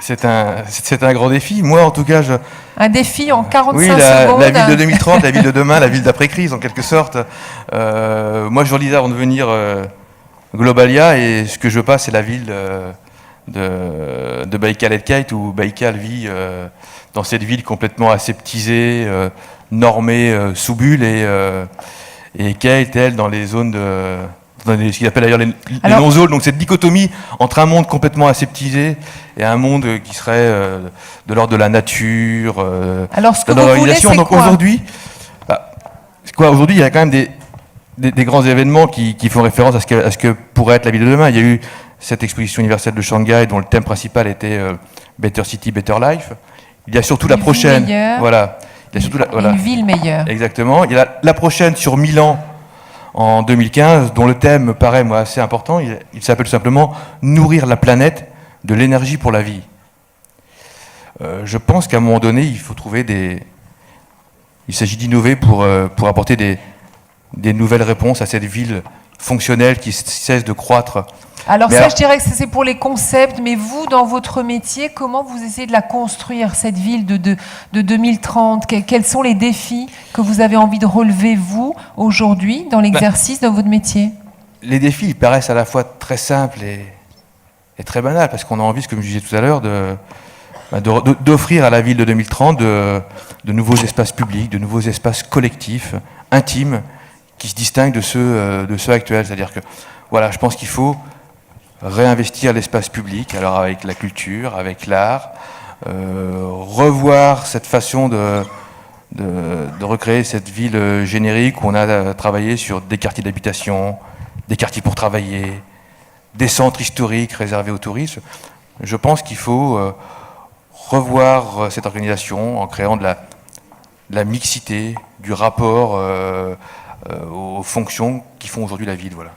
C'est un grand défi. Moi, en tout cas, un défi en 45 oui, secondes. La ville de 2030, la ville de demain, la ville d'après-crise, en quelque sorte. Moi, je relisais avant de venir Globalia, et ce que je veux pas, c'est la ville de Baïkal-et-Kait, où Baïkal vit dans cette ville complètement aseptisée, normée, sous bulle, et Kait, elle, dans les zones ce qu'il appelle d'ailleurs les non-zones, donc cette dichotomie entre un monde complètement aseptisé et un monde qui serait de l'ordre de la nature, alors, ce que de l'organisation. Donc aujourd'hui, aujourd'hui, il y a quand même des grands événements qui font référence à ce que pourrait être la ville de demain. Il y a eu cette exposition universelle de Shanghai dont le thème principal était Better City, Better Life. Il y a surtout la prochaine. Voilà. Il y a surtout une ville meilleure. Exactement. Il y a la prochaine sur Milan en 2015, dont le thème me paraît, moi, assez important. Il s'appelle tout simplement « Nourrir la planète de l'énergie pour la vie ». Je pense qu'à un moment donné, il faut trouver il s'agit d'innover pour apporter des nouvelles réponses à cette ville fonctionnelle qui cesse de croître. Alors je dirais que c'est pour les concepts, mais vous, dans votre métier, comment vous essayez de la construire, cette ville de 2030 ? Quels sont les défis que vous avez envie de relever, vous, aujourd'hui, dans l'exercice de votre métier ? Les défis, ils paraissent à la fois très simples et très banals, parce qu'on a envie, comme je disais tout à l'heure, d'offrir à la ville de 2030 de nouveaux espaces publics, de nouveaux espaces collectifs, intimes, qui se distinguent de ceux actuels. C'est-à-dire que, voilà, je pense qu'il faut réinvestir l'espace public, alors avec la culture, avec l'art, revoir cette façon de recréer cette ville générique où on a travaillé sur des quartiers d'habitation, des quartiers pour travailler, des centres historiques réservés au tourisme. Je pense qu'il faut revoir cette organisation en créant de la mixité, du rapport aux fonctions qui font aujourd'hui la ville. Voilà.